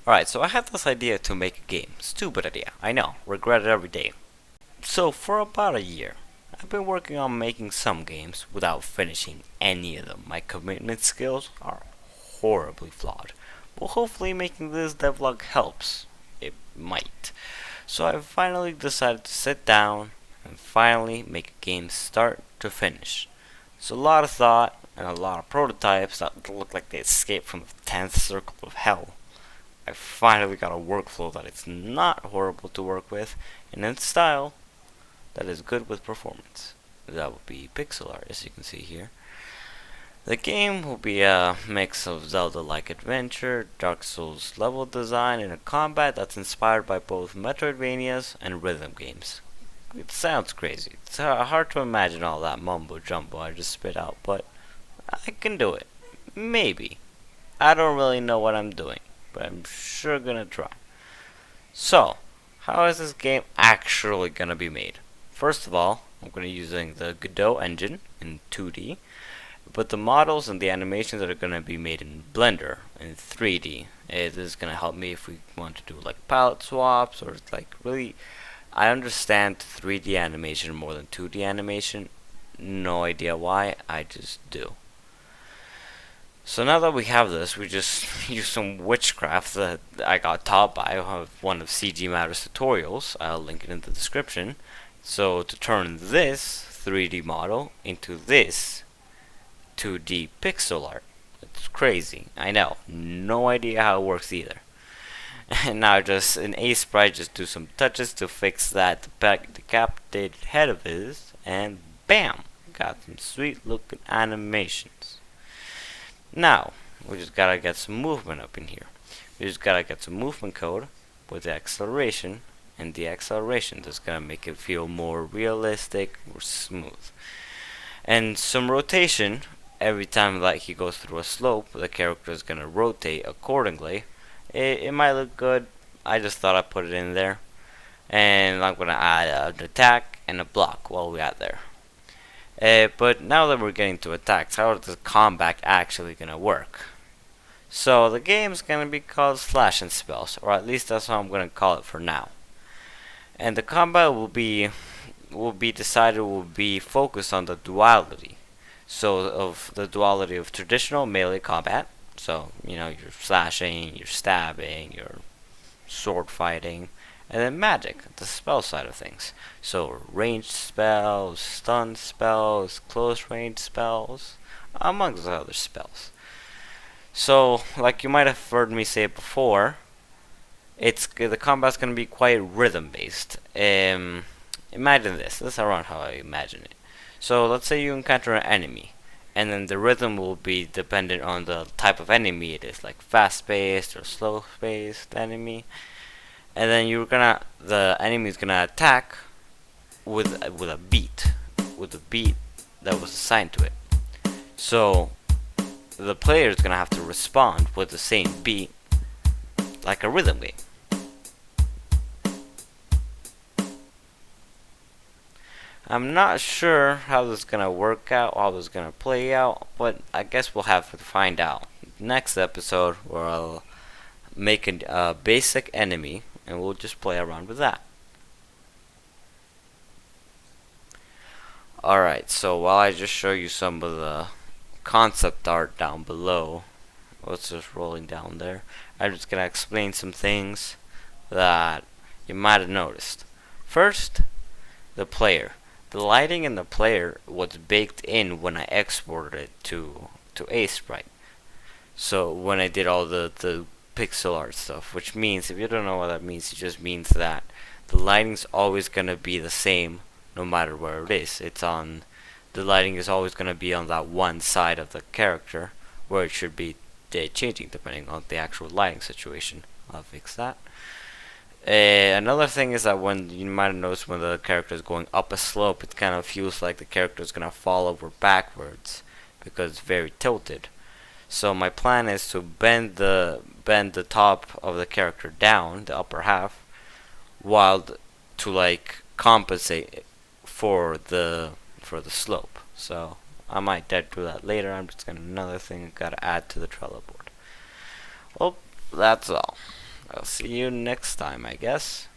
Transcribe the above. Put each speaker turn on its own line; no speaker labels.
Alright, so I had this idea to make a game. Stupid idea, I know, regret it every day. So for about a year, I've been working on making some games without finishing any of them. My commitment skills are horribly flawed. But hopefully making this devlog helps. It might. So I finally decided to sit down and finally make a game start to finish. So a lot of thought and a lot of prototypes that look like they escaped from the 10th circle of hell. I finally got a workflow that is not horrible to work with and in style that is good with performance. That would be pixel art, as you can see here. The game will be a mix of Zelda-like adventure, Dark Souls level design, and a combat that's inspired by both Metroidvanias and rhythm games. It sounds crazy. It's hard to imagine all that mumbo jumbo I just spit out, but I can do it. Maybe. I don't really know what I'm doing, but I'm sure gonna try. So, how is this game actually gonna be made? First of all, I'm gonna be using the Godot engine in 2D, but the models and the animations that are gonna be made in Blender in 3D. This is gonna help me if we want to do like palette swaps or like really. I understand 3D animation more than 2D animation. No idea why, I just do. So now that we have this, we just use some witchcraft that I got taught by one of CG Matter's tutorials. I'll link it in the description. So to turn this 3D model into this 2D pixel art. It's crazy, I know. No idea how it works either. And now just in A-Sprite, just do some touches to fix that decapitated head of his, and BAM! Got some sweet looking animations. Now, we just gotta get some movement up in here. We just gotta get some movement code with the acceleration, and the acceleration is gonna make it feel more realistic, more smooth. And some rotation, every time like he goes through a slope, the character is gonna rotate accordingly. It might look good, I just thought I'd put it in there. And I'm gonna add an attack and a block while we're at there. But now that we're getting to attacks, how is the combat actually gonna work? So the game's gonna be called Slash and Spells, or at least that's how I'm gonna call it for now. And the combat will be focused on the duality. So of the duality of traditional melee combat. So you're slashing, you're stabbing, you're sword fighting. And then magic, the spell side of things. So ranged spells, stun spells, close range spells, amongst other spells. So, like you might have heard me say before, the combat's gonna be quite rhythm based. Imagine this. This is around how I imagine it. So let's say you encounter an enemy, and then the rhythm will be dependent on the type of enemy it is, like fast paced or slow paced enemy. And then the enemy is gonna attack with a beat that was assigned to it. So the player is gonna have to respond with the same beat, like a rhythm game. I'm not sure how this is gonna work out, how this is gonna play out, but I guess we'll have to find out. Next episode, where I'll make a basic enemy, and we'll just play around with that. Alright, so while I just show you some of the concept art down below, let's just rolling down there, I'm just gonna explain some things that you might have noticed. First, the player. The lighting in the player was baked in when I exported it to A-Sprite. So when I did all the pixel art stuff, which means, if you don't know what that means, it just means that the lighting's always gonna be the same no matter where it is. The lighting is always gonna be on that one side of the character where it should be changing depending on the actual lighting situation. I'll fix that. Another thing is that when you might have noticed when the character is going up a slope, it kind of feels like the character is gonna fall over backwards because it's very tilted. So my plan is to bend the top of the character down, the upper half, while to like compensate for the slope. So I might do that later. I'm just gonna another thing I gotta add to the Trello board. Well, that's all. I'll see you next time, I guess.